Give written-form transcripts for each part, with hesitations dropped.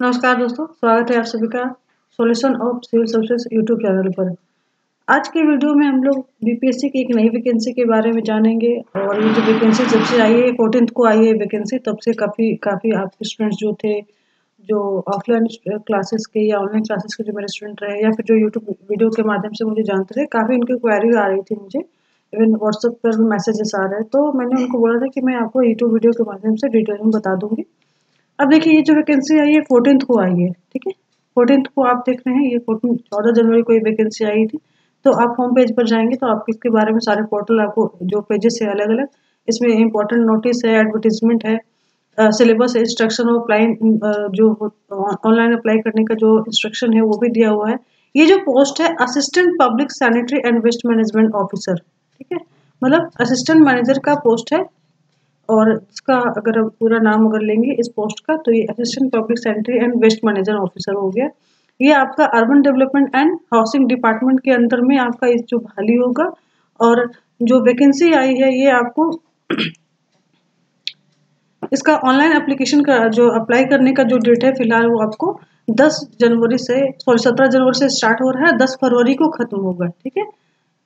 नमस्कार दोस्तों, स्वागत है आप सभी का solution of civil services YouTube channel पर। आज की वीडियो में हम लोग बीपीएससी की एक नई वैकेंसी के बारे में जानेंगे। और ये जो वैकेंसी जब से आई है 14th को आई है वैकेंसी, तब से काफ़ी आपके स्टूडेंट्स जो थे, जो ऑफलाइन क्लासेस के या ऑनलाइन क्लासेस के जो मेरे स्टूडेंट रहे या फिर जो यूट्यूब वीडियो के माध्यम से मुझे जानते थे, काफ़ी उनकी क्वेरी आ रही थी मुझे। इवन व्हाट्सएप पर भी मैसेजेस आ रहे हैं, तो मैंने उनको बोला था कि मैं आपको यूट्यूब वीडियो के माध्यम से डिटेल में बता दूंगी। अब देखिए, ये जो वैकेंसी आई है 14th को आई है, ठीक है। 14th को आप देख रहे हैं, ये 14 जनवरी को ये वैकेंसी आई थी। तो आप होम पेज पर जाएंगे तो आपको इसके बारे में सारे पोर्टल, आपको जो पेजेस है अलग अलग, इसमें इंपॉर्टेंट नोटिस है, एडवर्टीजमेंट है, सिलेबस है, इंस्ट्रक्शन ऑफ अप्लाइंग, जो ऑनलाइन अप्लाई करने का जो इंस्ट्रक्शन है वो भी दिया हुआ है। ये जो पोस्ट है assistant public sanitary and waste management officer, ठीक है, मतलब असिस्टेंट मैनेजर का पोस्ट है। और इसका अगर हम पूरा नाम अगर लेंगे इस पोस्ट का, तो ये assistant public sanitary and waste manager officer हो गया। ये आपका urban development and housing department के अंदर में आपका इस जो बहाली होगा। और जो वैकेंसी आई है ये आपको इसका ऑनलाइन एप्लीकेशन का जो अप्लाई करने का जो डेट है फिलहाल वो आपको 17 जनवरी से स्टार्ट हो रहा है, 10 फरवरी को खत्म होगा, ठीक है।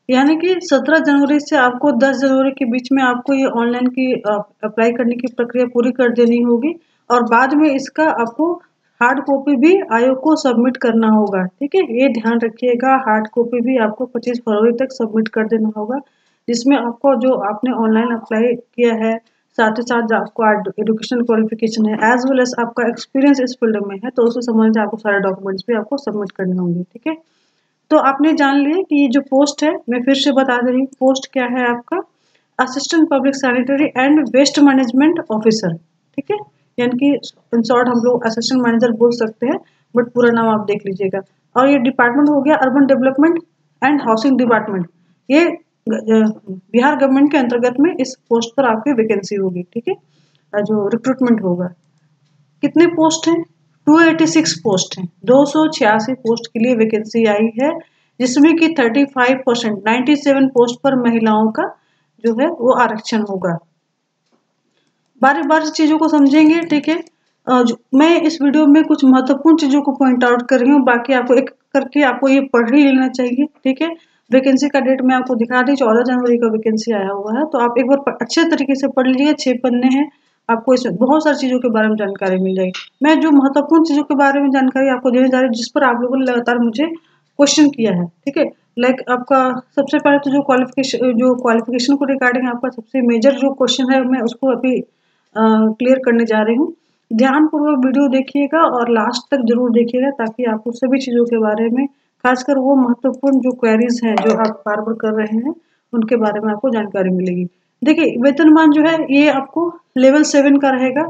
यानी कि 17 जनवरी से आपको 10 जनवरी के बीच में आपको ये ऑनलाइन की अप्लाई करने की प्रक्रिया पूरी कर देनी होगी। और बाद में इसका आपको हार्ड कॉपी भी आयोग को सबमिट करना होगा, ठीक है। ये ध्यान रखिएगा, हार्ड कॉपी भी आपको 25 फरवरी तक सबमिट कर देना होगा, जिसमें आपको जो आपने ऑनलाइन अप्लाई किया है, साथ ही साथ जो आपको एजुकेशन क्वालिफिकेशन है, एज वेल एज आपका एक्सपीरियंस इस फील्ड में है, तो उसे समझ आपको सारे डॉक्यूमेंट्स भी आपको सबमिट करने होंगे, ठीक है। तो आपने जान लिया कि ये जो पोस्ट है, मैं फिर से बता दे रही हूँ, पोस्ट क्या है आपका assistant public sanitary and waste management officer, ठीक है। यानी कि इन शॉर्ट हम लोग असिस्टेंट मैनेजर बोल सकते हैं, बट पूरा नाम आप देख लीजिएगा। और ये डिपार्टमेंट हो गया urban development and housing department. ये बिहार गवर्नमेंट के अंतर्गत में इस पोस्ट पर आपकी वैकेंसी होगी, ठीक है। जो रिक्रूटमेंट होगा, कितने पोस्ट हैं? 286 पोस्ट हैं, 286 पोस्ट के लिए वैकेंसी आई है, जिसमें कि 35% 97 पोस्ट पर महिलाओं का जो है वो आरक्षण होगा। बारी बारी चीजों को समझेंगे, ठीक है। मैं इस वीडियो में कुछ महत्वपूर्ण चीजों को पॉइंट आउट कर रही हूँ, बाकी आपको एक करके आपको ये पढ़ ही लेना चाहिए, ठीक है। वैकेंसी का डेट मैं आपको दिखा दी, 14 जनवरी का वैकेंसी आया हुआ है, तो आप एक बार अच्छे तरीके से पढ़ लीजिए। 6 पन्ने हैं, आपको इसमें बहुत सारी चीजों के बारे में जानकारी मिल जाएगी। मैं जो महत्वपूर्ण चीजों के बारे में जानकारी आपको देने जा रही हूँ, जिस पर आप लोगों ने लगातार मुझे क्वेश्चन किया है, ठीक है। लाइक आपका सबसे पहले तो जो क्वालिफिकेशन को रिगार्डिंग आपका सबसे मेजर जो क्वेश्चन है, मैं उसको अभी क्लियर करने जा रही हूँ। ध्यानपूर्वक वीडियो देखिएगा और लास्ट तक जरूर देखिएगा, ताकि आपको सभी चीज़ों के बारे में, खासकर वो महत्वपूर्ण जो क्वेरीज हैं जो आप बार बार कर रहे हैं, उनके बारे में आपको जानकारी मिलेगी। देखिए, वेतनमान जो है ये आपको लेवल 7 का रहेगा।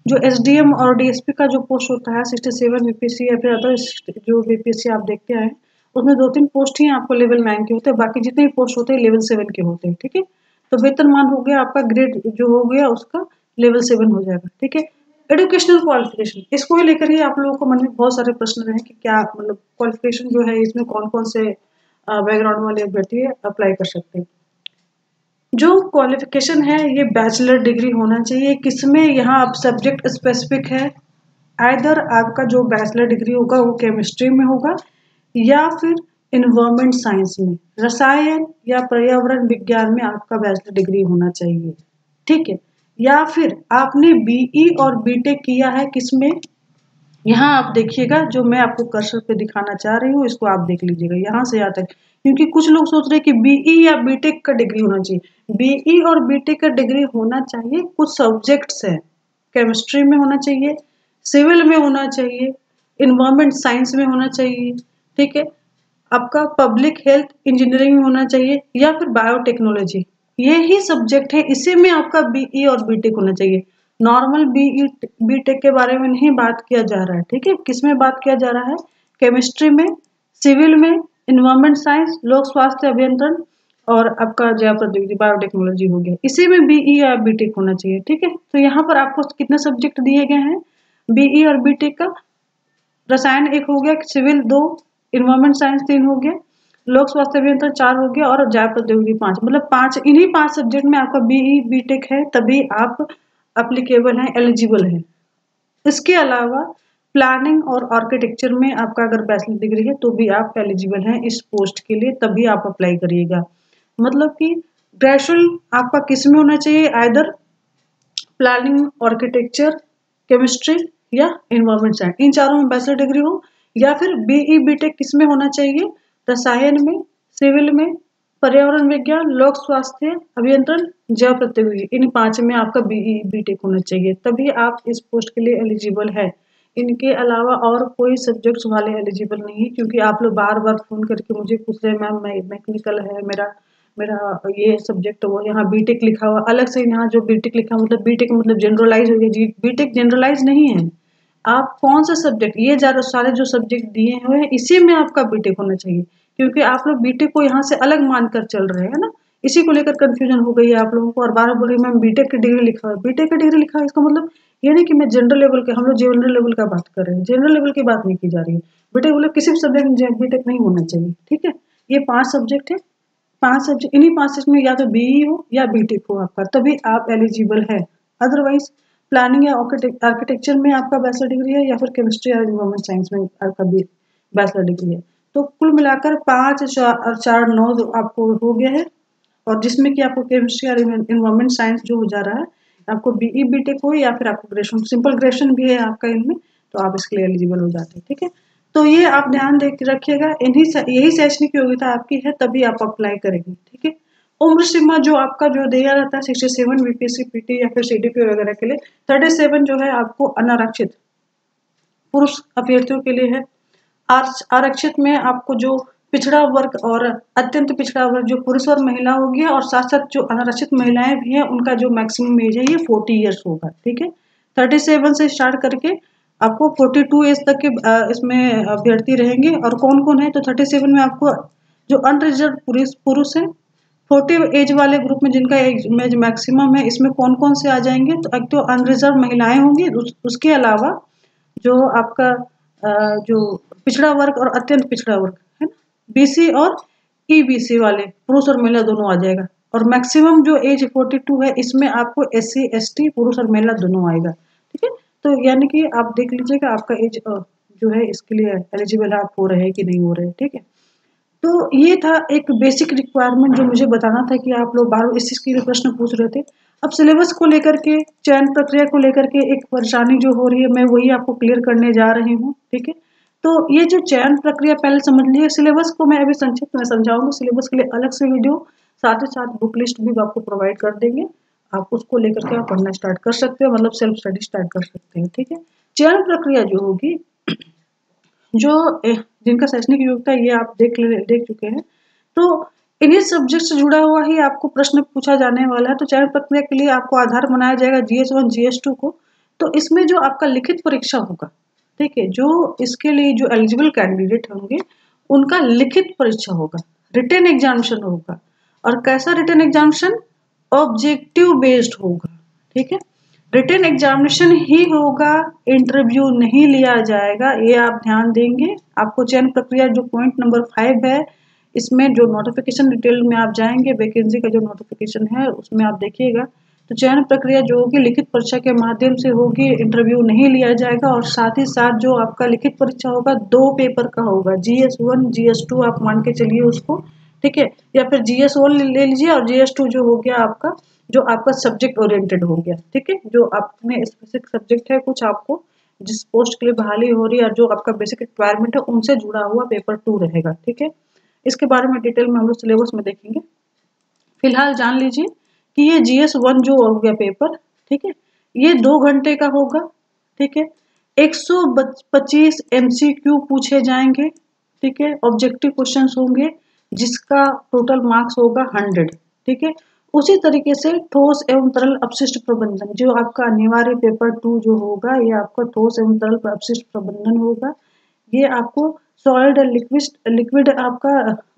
जो एसडीएम और डीएसपी का जो पोस्ट होता है 67 बीपीएससी या फिर अदर जो बीपीएससी आप देखते आए, उसमें 2-3 पोस्ट ही आपको लेवल 9 के होते हैं, बाकी जितने पोस्ट होते हैं लेवल 7 के होते हैं, ठीक है। तो वेतनमान हो गया आपका, ग्रेड जो हो गया उसका लेवल 7 हो जाएगा, ठीक है। एजुकेशनल क्वालिफिकेशन, इसको लेकर ही आप लोगों को मन में बहुत सारे प्रश्न रहे कि क्या मतलब क्वालिफिकेशन जो है इसमें कौन कौन से बैकग्राउंड वाले अभ्यर्थी अप्लाई कर सकते हैं। जो क्वालिफिकेशन है ये बैचलर डिग्री होना चाहिए। किसमें? यहाँ आप सब्जेक्ट स्पेसिफिक है, आइदर आपका जो बैचलर डिग्री होगा वो केमिस्ट्री में होगा, या फिर इन्वायरमेंट साइंस में, रसायन या पर्यावरण विज्ञान में आपका बैचलर डिग्री होना चाहिए, ठीक है। या फिर आपने बीई और बीटेक किया है किसमें? यहाँ आप देखिएगा, जो मैं आपको कर्सर पे दिखाना चाह रही हूँ इसको आप देख लीजिएगा यहाँ से यहाँ तक, क्योंकि कुछ लोग सोच रहे हैं कि बीई या बीटेक का डिग्री होना चाहिए। बीई और बीटेक का डिग्री होना चाहिए, कुछ सब्जेक्ट्स हैं, केमिस्ट्री में होना चाहिए, सिविल में होना चाहिए, इन्वायरमेंट साइंस में होना चाहिए, ठीक है, आपका पब्लिक हेल्थ इंजीनियरिंग में होना चाहिए, या फिर बायोटेक्नोलॉजी। ये ही सब्जेक्ट है, इसी में आपका बीई और बीटेक होना चाहिए। नॉर्मल बीई बीटेक के बारे में नहीं बात किया जा रहा है, ठीक है। किसमें बात किया जा रहा है? केमिस्ट्री में, सिविल में, इन्वायरमेंट साइंस, लोक स्वास्थ्य अभियंत्रण, और आपका जैव प्रौद्योगिकी बायोटेक्नोलॉजी हो गया, इसी में बीई या बीटेक होना चाहिए, ठीक है। तो यहाँ पर आपको कितने सब्जेक्ट दिए गए हैं बीई और बीटेक का? रसायन 1 हो गया, सिविल 2, इन्वायरमेंट साइंस 3 हो गया, लोक स्वास्थ्य अभियंत्रण 4 हो गया, और जैव प्रौद्योगिकी 5। मतलब 5, इन्हीं 5 सब्जेक्ट में आपका बीई बीटेक है, तभी आप अप्लीकेबल हैं, एलिजिबल हैं। इसके अलावा प्लानिंग और आर्किटेक्चर में आपका अगर बैचलर डिग्री है तो भी आप एलिजिबल हैं इस पोस्ट के लिए, तभी आप अप्लाई करिएगा। मतलब कि ग्रेजुएशन आपका किस में होना चाहिए, आइदर प्लानिंग, आर्किटेक्चर, केमिस्ट्री या एनवायरमेंट साइंस, इन चारों में बैचलर डिग्री हो, या फिर बीई बीटेक किस में होना चाहिए, रसायन में, सिविल में, पर्यावरण विज्ञान, लोक स्वास्थ्य अभियंत्रण, जैव प्रौद्योगिकी, इन 5 में आपका बीई बीटेक होना चाहिए, तभी आप इस पोस्ट के लिए एलिजिबल है। इनके अलावा और कोई सब्जेक्ट्स वाले एलिजिबल नहीं है, क्योंकि आप लोग बार बार फोन करके मुझे पूछ रहे हैं मैम मैकेनिकल है मेरा मेरा ये सब्जेक्ट, वो यहाँ बीटेक लिखा हुआ अलग से, यहाँ जो बीटेक लिखा मतलब बीटेक मतलब जनरलाइज हो गया जी, बीटेक जनरलाइज नहीं है। आप कौन सा सब्जेक्ट, ये सारे जो सब्जेक्ट दिए हुए हैं इसी में आपका बीटेक होना चाहिए, क्योंकि आप लोग बीटेक को यहाँ से अलग मानकर चल रहे हैं ना, इसी को लेकर कंफ्यूजन हो गई है आप लोगों को। और बार बोल रही मैम बीटेक की डिग्री लिखा है, बीटेक की डिग्री लिखा है इसका मतलब ये नहीं कि मैं जनरल लेवल के, हम लोग जनरल लेवल का बात कर रहे हैं, जनरल लेवल की बात नहीं की जा रही है। बीटेक बोले किसी भी सब्जेक्ट में बीटेक नहीं होना चाहिए, ठीक है। ये 5 सब्जेक्ट है, 5 सब्जेक्ट, इन्हीं 5 सब्जेक्ट में या तो बीई हो या बीटेक हो आपका, तभी आप एलिजिबल है। अदरवाइज प्लानिंग या आर्किटेक्चर में आपका बैचलर डिग्री है, या फिर केमिस्ट्री या एनवायरमेंट साइंस में आपका भी बैचलर डिग्री है, तो कुल मिलाकर 5 और 4 9 आपको हो गया है। और जिसमें कि आपको केमिस्ट्री और एनवायरमेंट साइंस जो हो जा रहा है, आपको बीई बीटेक हो या फिर आपको ग्रेजुएशन, सिंपल ग्रेजुएशन भी है आपका इनमें, तो आप इसके लिए एलिजिबल हो जाते हैं, ठीक है। तो ये आप ध्यान दे रखिएगा, यही शैक्षणिक योग्यता आपकी है तभी आप अप्लाई करेंगे, ठीक है। उम्र सीमा जो आपका जो दिया रहता है 67 बीपीएससी पीटी या फिर सीडीपी वगैरह के लिए, 37 जो है आपको अनारक्षित पुरुष अभ्यर्थियों के लिए है। आरक्षित में आपको जो पिछड़ा वर्ग और अत्यंत पिछड़ा वर्ग जो पुरुष और महिला होगी, और साथ साथ जो अनारक्षित महिलाएं भी हैं उनका जो मैक्सिमम एज है ये 40 ईयर्स होगा, ठीक है। 37 से स्टार्ट करके आपको 42 एज तक के इसमें अभ्यर्थी रहेंगे। और कौन कौन है, तो 37 में आपको जो अनरिजर्व पुरुष है, 40 एज वाले ग्रुप में जिनका एज मैक्सिमम है, इसमें कौन कौन से आ जाएंगे, तो एक तो अनरिजर्व महिलाएं होंगी, उसके अलावा जो आपका जो पिछड़ा वर्ग और अत्यंत पिछड़ा वर्ग है ना, बीसी और ईबीसी वाले पुरुष और महिला दोनों आ जाएगा। और मैक्सिमम जो एज 42 है, इसमें आपको एससी एसटी पुरुष और महिला दोनों आएगा, ठीक है। तो यानी कि आप देख लीजिएगा आपका एज जो है इसके लिए एलिजिबल आप हो रहे हैं कि नहीं हो रहे, ठीक है। तो ये था एक बेसिक रिक्वायरमेंट जो मुझे बताना था कि आप लोग बार इस चीज के लिए प्रश्न पूछ रहे थे। अब सिलेबस को लेकर के, चयन प्रक्रिया को लेकर के एक परेशानी जो हो रही है, मैं वही आपको क्लियर करने जा रही हूँ, ठीक है। तो ये जो चयन प्रक्रिया पहले समझ लीजिए, सिलेबस को मैं अभी संक्षिप्त में समझाऊंगी, सिलेबस के लिए अलग से वीडियो, साथ ही साथ बुक लिस्ट भी आपको प्रोवाइड कर देंगे, आप उसको लेकर के आप पढ़ना स्टार्ट कर सकते हो, मतलब सेल्फ स्टडी स्टार्ट कर सकते हैं, ठीक है। चयन प्रक्रिया जो होगी, जो जिनका शैक्षणिक योग्यता ये आप देख चुके हैं, तो इन्हीं सब्जेक्ट से जुड़ा हुआ ही आपको प्रश्न पूछा जाने वाला है। तो चयन प्रक्रिया के लिए आपको आधार बनाया जाएगा GS1 GS2 को। तो इसमें जो आपका लिखित परीक्षा होगा, ठीक है, जो इसके लिए जो एलिजिबल कैंडिडेट होंगे उनका लिखित परीक्षा होगा, रिटन एग्जामिनेशन होगा। और कैसा रिटन एग्जामिनेशन, ऑब्जेक्टिव बेस्ड होगा, ठीक है। रिटन एग्जामिनेशन ही होगा, इंटरव्यू नहीं लिया जाएगा, ये आप ध्यान देंगे। आपको चयन प्रक्रिया जो पॉइंट नंबर 5 है, इसमें जो नोटिफिकेशन डिटेल में आप जाएंगे, वैकेंसी का जो नोटिफिकेशन है उसमें आप देखिएगा। तो चयन प्रक्रिया जो होगी लिखित परीक्षा के माध्यम से होगी, इंटरव्यू नहीं लिया जाएगा। और साथ ही साथ जो आपका लिखित परीक्षा होगा 2 पेपर का होगा, GS1 GS2 आप मान के चलिए उसको, ठीक है। या फिर GS1 ले लीजिए और GS2 जो हो गया आपका, जो आपका सब्जेक्ट ओरिएंटेड हो गया, ठीक है। जो आपने स्पेसिफिक सब्जेक्ट है कुछ, आपको जिस पोस्ट के लिए बहाली हो रही है और जो आपका बेसिक रिक्वायरमेंट है उनसे जुड़ा हुआ पेपर 2 रहेगा, ठीक है। इसके बारे में डिटेल में हम लोग सिलेबस में देखेंगे। फिलहाल जान लीजिए कि ये GS1 जो हो गया पेपर, ठीक है, ये 2 घंटे का होगा, ठीक है। 125 MCQ पूछे जाएंगे, ठीक है। ऑब्जेक्टिव क्वेश्चंस होंगे जिसका टोटल मार्क्स होगा 100, ठीक है। उसी तरीके से ठोस एवं तरल अपशिष्ट प्रबंधन जो आपका अनिवार्य पेपर 2 जो होगा, ये आपका ठोस एवं तरल अपशिष्ट प्रबंधन होगा। ये आपको सॉलिड लिक्विड आपका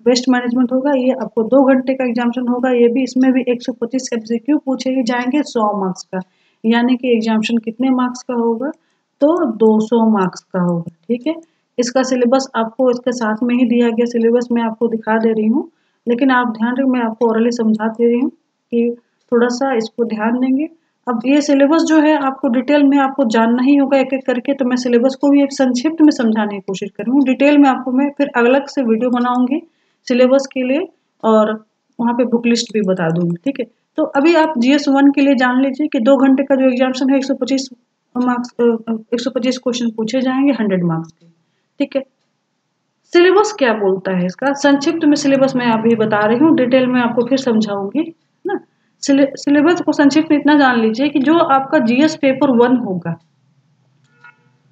वेस्ट मैनेजमेंट होगा। ये आपको 2 घंटे का एग्जामिनेशन होगा। ये भी इसमें भी 125 MCQ पूछे ही जाएंगे 100 मार्क्स का, यानी कि एग्जामिनेशन कितने मार्क्स का होगा, तो 200 मार्क्स का होगा, ठीक है। इसका सिलेबस आपको इसके साथ में ही दिया गया सिलेबस मैं आपको दिखा दे रही हूँ, लेकिन आप ध्यान रखें, मैं आपको ओरली समझा दे रही हूँ कि थोड़ा सा इसको ध्यान देंगे। अब ये सिलेबस जो है आपको डिटेल में आपको जानना ही होगा एक एक करके, तो मैं सिलेबस को भी एक संक्षिप्त में समझाने की कोशिश करूँगी। डिटेल में आपको मैं फिर अलग से वीडियो बनाऊंगी सिलेबस के लिए, और वहाँ पे बुक लिस्ट भी बता दूंगी, ठीक है। तो अभी आप GS1 के लिए जान लीजिए कि 2 घंटे का जो एग्जामिनेशन है 125 मार्क्स 125 क्वेश्चन पूछे जाएंगे 100 मार्क्स के, ठीक है। सिलेबस क्या बोलता है इसका संक्षिप्त में सिलेबस मैं अभी बता रही हूँ, डिटेल में आपको फिर समझाऊंगी ना। सिलेबस को संक्षिप्त में इतना जान लीजिए कि जो आपका GS पेपर 1 होगा,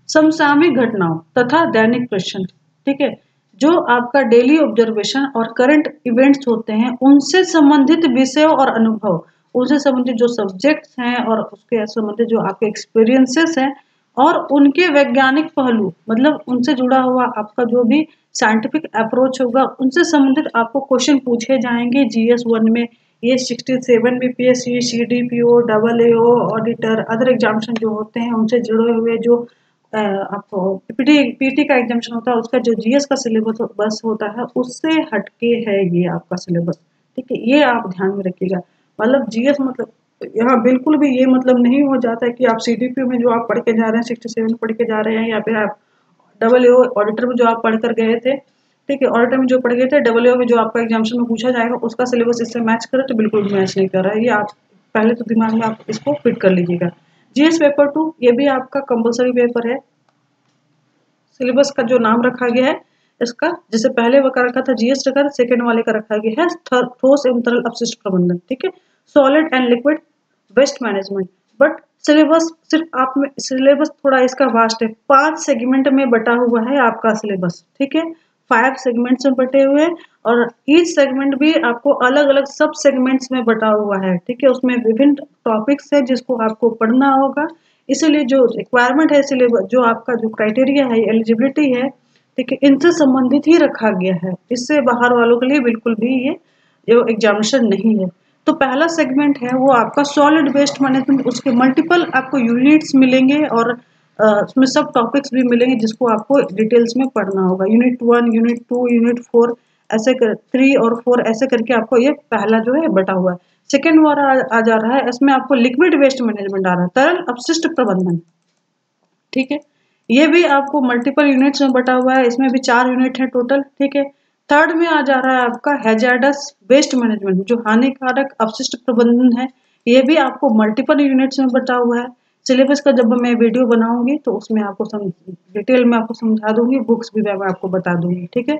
समसामयिक घटनाओं तथा दैनिक प्रश्न, ठीक है, जो आपका डेली ऑब्जर्वेशन और करंट इवेंट्स होते हैं उनसे संबंधित विषयों और अनुभव, उनसे संबंधित जो सब्जेक्ट्स हैं और उसके संबंधित जो आपके एक्सपीरियंसेस हैं और उनके वैज्ञानिक पहलू, मतलब उनसे जुड़ा हुआ आपका जो भी साइंटिफिक अप्रोच होगा उनसे संबंधित आपको क्वेश्चन पूछे जाएंगे GS1 में। ये 67 BPSC, CDPO, AAO, auditor, other examination जो होते हैं उनसे जुड़े हुए जो आपको पीटी का एग्जामिनेशन होता है उसका जो GS का सिलेबस बस होता है उससे हटके है ये आपका सिलेबस, ठीक है। ये आप ध्यान में रखिएगा। मतलब GS मतलब यहाँ बिल्कुल भी ये मतलब नहीं हो जाता है कि आप CDPO में जो आप पढ़ के जा रहे हैं 67 पढ़ के जा रहे हैं, या फिर आप AAO ऑडिटर में जो आप पढ़ कर गए थे, ठीक है, ऑडिटर में जो पढ़ गए थे, AAO में जो आपका एग्जामिनेशन में पूछा जाएगा उसका सिलेबस इससे मैच करे तो बिल्कुल मैच नहीं कर रहा है। ये आप पहले तो दिमाग में आप इसको फिट कर लीजिएगा। GS पेपर 2 ये भी आपका कंपलसरी पेपर है। सिलेबस का जो नाम रखा गया है इसका, जैसे पहले का रखा था GS रखा था, सेकेंड वाले का रखा गया है ठोस एवं तरल अपशिष्ट प्रबंधन, ठीक है, solid and liquid waste management. But syllabus सिर्फ आप में सिलेबस थोड़ा इसका वास्ट है, 5 सेगमेंट में बटा हुआ है आपका सिलेबस, ठीक है, 5 सेगमेंट्स में बटे हुए हैं और ईच सेगमेंट भी आपको अलग अलग सब सेगमेंट्स में बटा हुआ है, ठीक है। उसमें विभिन्न टॉपिक्स है जिसको आपको पढ़ना होगा, इसीलिए जो रिक्वायरमेंट है सिलेबस, जो आपका जो क्राइटेरिया है, एलिजिबिलिटी है, ठीक है, इनसे संबंधित ही रखा गया है। इससे बाहर वालों के लिए बिल्कुल भी ये जो एग्जामिनेशन नहीं है। तो पहला सेगमेंट है वो आपका सॉलिड वेस्ट मैनेजमेंट, उसके मल्टीपल आपको यूनिट्स मिलेंगे और उसमें सब टॉपिक्स भी मिलेंगे जिसको आपको डिटेल्स में पढ़ना होगा। यूनिट 1, यूनिट 2, यूनिट 4 ऐसे 3 और 4 ऐसे करके आपको ये पहला जो है बटा हुआ है। सेकेंड वाला आ जा रहा है, इसमें आपको लिक्विड वेस्ट मैनेजमेंट आ रहा है, तरल अपशिष्ट प्रबंधन, ठीक है। ये भी आपको मल्टीपल यूनिट्स में बटा हुआ है, इसमें भी 4 यूनिट है टोटल, ठीक है। थर्ड में आ जा रहा है आपका हैजार्डस वेस्ट मैनेजमेंट, जो हानिकारक अपशिष्ट प्रबंधन है, ये भी आपको मल्टीपल यूनिट्स में बटा हुआ है। सिलेबस का जब मैं वीडियो बनाऊंगी तो उसमें आपको डिटेल में आपको समझा दूंगी, बुक्स भी मैं आपको बता दूंगी, ठीक है।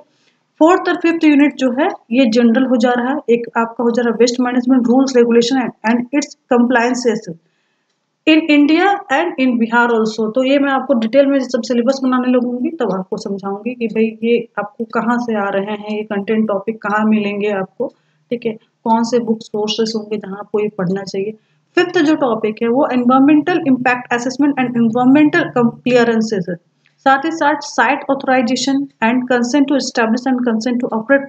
फोर्थ और फिफ्थ यूनिट जो है ये जनरल हो जा रहा है, एक आपका हो जा रहा है waste management rules regulation and its compliances in India and in Bihar also. तो ये मैं आपको डिटेल में जब सिलेबस बनाने लगूंगी तब आपको समझाऊंगी कि भाई ये आपको कहाँ से आ रहे हैं, ये कंटेंट टॉपिक कहाँ मिलेंगे आपको, ठीक है, कौन से बुक सोर्सेस होंगे जहाँ आपको ये पढ़ना चाहिए। फिफ्थ जो टॉपिक है वो environmental impact assessment and environmental clearances है, साथ ही साथ site authorisation and consent to establish and consent to operate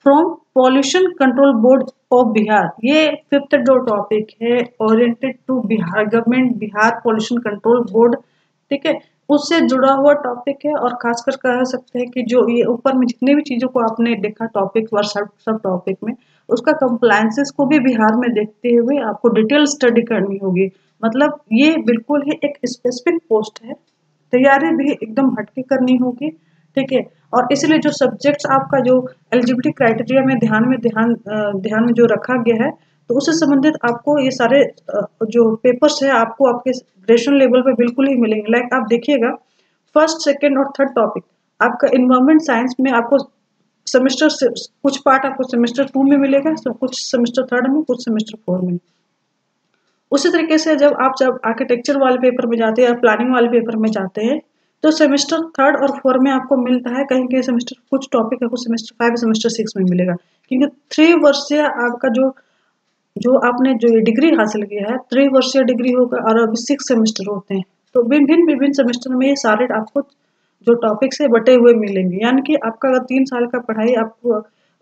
from pollution control board of Bihar. ये फिफ्थ जो टॉपिक है oriented to Bihar government, Bihar pollution control board, ठीक है, उससे जुड़ा हुआ टॉपिक है। और खासकर कह सकते हैं कि जो ये ऊपर में जितने भी चीजों को आपने देखा टॉपिक व सब टॉपिक में, उसका कंप्लायंसेस को भी बिहार में देखते हुए आपको डिटेल स्टडी करनी होगी। मतलब ये बिल्कुल ही एक स्पेसिफिक पोस्ट है, तैयारी भी एकदम हटके करनी होगी, ठीक है। और इसलिए जो सब्जेक्ट्स आपका जो एलिजिबिलिटी क्राइटेरिया में ध्यान में जो रखा गया है, तो उससे संबंधित आपको ये सारे जो पेपर्स है आपको आपके ग्रेजुएशन लेवल पे बिल्कुल ही मिलेंगे। लाइक आप देखिएगा फर्स्ट, सेकेंड और थर्ड टॉपिक आपका इन्वायरमेंट साइंस में आपको सेमेस्टर से कुछ पार्ट आपको सेमेस्टर 2 में मिलेगा, कुछ सेमेस्टर 3 में, कुछ सेमेस्टर 4 में। उसी तरीके से जब आर्किटेक्चर वाले पेपर में जाते हैं या प्लानिंग वाले पेपर में जाते हैं तो सेमेस्टर 3 और 4 में आपको मिलता है, कहीं कहीं सेमेस्टर कुछ टॉपिक आपको सेमेस्टर 5 सेमेस्टर 6 में मिलेगा, क्योंकि 3 वर्षीय आपका जो जो आपने जो डिग्री हासिल किया है 3 वर्षीय डिग्री होगा और अभी 6 सेमेस्टर होते हैं। तो विभिन्न सेमेस्टर में ये सारे आपको जो टॉपिक से बटे हुए मिलेंगे, यानी कि आपका अगर 3 साल का पढ़ाई आपको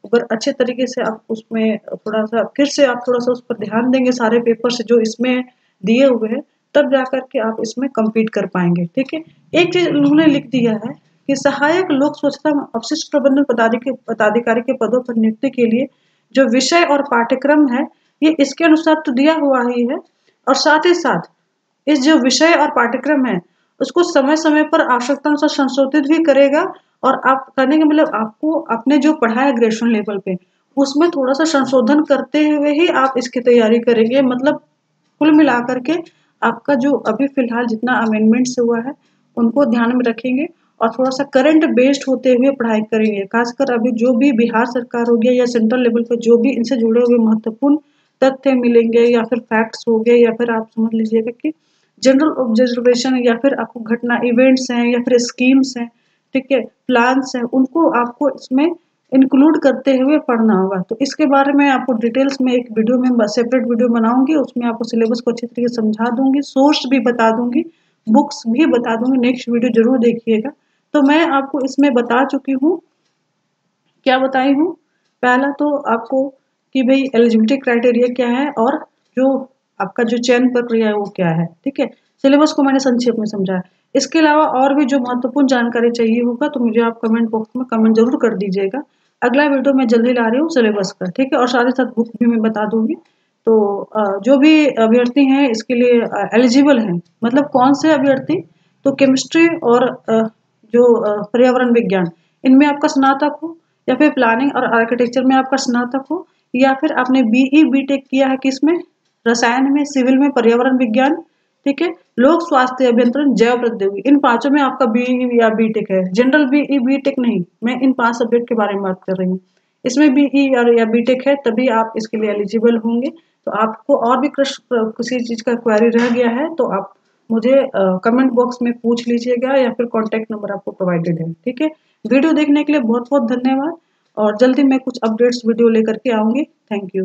अगर अच्छे तरीके से आप उसमें थोड़ा सा फिर से आप थोड़ा सा उस पर ध्यान देंगे सारे पेपर से जो इसमें दिए हुए हैं, तब जाकर के आप इसमें कम्पीट कर पाएंगे, ठीक है। एक चीज उन्होंने लिख दिया है कि सहायक लोक स्वच्छता अपशिष्ट प्रबंधन पदाधिकारी के पदों पर नियुक्ति के लिए जो विषय और पाठ्यक्रम है ये इसके अनुसार तो दिया हुआ ही है, और साथ ही साथ इस जो विषय और पाठ्यक्रम है उसको समय समय पर आवश्यकता अनुसार संशोधित भी करेगा। और आप करने का मतलब आपको अपने जो पढ़ा है ग्रेजुएशन लेवल पे उसमें थोड़ा सा संशोधन करते हुए ही आप इसकी तैयारी करेंगे। मतलब कुल मिलाकर के आपका जो अभी फिलहाल जितना अमेंडमेंट्स हुआ है उनको ध्यान में रखेंगे और थोड़ा सा करंट बेस्ड होते हुए पढ़ाई करेंगे। खासकर अभी जो भी बिहार सरकार हो गया या सेंट्रल लेवल पर जो भी इनसे जुड़े हुए महत्वपूर्ण तथ्य मिलेंगे या फिर फैक्ट्स हो गए या फिर आप समझ लीजिएगा कि जनरल ऑब्जर्वेशन या फिर आपको घटना इवेंट्स हैं या फिर स्कीम्स हैं, ठीक है, प्लान्स हैं, उनको आपको इसमें इंक्लूड करते हुए पढ़ना होगा। तो इसके बारे में आपको डिटेल्स में एक वीडियो में सेपरेट वीडियो बनाऊंगी, उसमें आपको सिलेबस को अच्छी तरीके से समझा दूंगी, सोर्स भी बता दूंगी, बुक्स भी बता दूंगी। नेक्स्ट वीडियो जरूर देखिएगा। तो मैं आपको इसमें बता चुकी हूँ, क्या बताई हूँ, पहला तो आपको कि भाई एलिजिबिलिटी क्राइटेरिया क्या है और जो आपका जो चयन प्रक्रिया है वो क्या है, ठीक है। सिलेबस को मैंने संक्षेप में समझाया। इसके अलावा और भी जो महत्वपूर्ण जानकारी चाहिए होगा तो मुझे आप कमेंट बॉक्स में कमेंट जरूर कर दीजिएगा। अगला वीडियो मैं जल्दी ला रही हूँ सिलेबस का, ठीक है, और साथ ही साथ बुक भी मैं बता दूंगी। तो जो भी अभ्यर्थी हैं इसके लिए एलिजिबल हैं, मतलब कौन से अभ्यर्थी, तो केमिस्ट्री और जो पर्यावरण विज्ञान इनमें आपका स्नातक हो या फिर प्लानिंग और आर्किटेक्चर में आपका स्नातक हो या फिर आपने बीई बीटेक किया है किसमें, रसायन में, सिविल में, पर्यावरण विज्ञान, ठीक है, लोक स्वास्थ्य अभियंत्रण, जैव प्रौद्योगिकी, इन पांचों में आपका बीई या बीटेक है। जनरल बीई बीटेक नहीं, मैं इन 5 सब्जेक्ट के बारे में बात कर रही हूँ। इसमें बीई और या बीटेक है तभी आप इसके लिए एलिजिबल होंगे। तो आपको और भी किसी चीज का क्वेरी रह गया है तो आप मुझे कमेंट बॉक्स में पूछ लीजिएगा या फिर कॉन्टेक्ट नंबर आपको प्रोवाइडेड है, ठीक है। वीडियो देखने के लिए बहुत बहुत धन्यवाद और जल्दी मैं कुछ अपडेट्स वीडियो लेकर के आऊंगी। Thank you.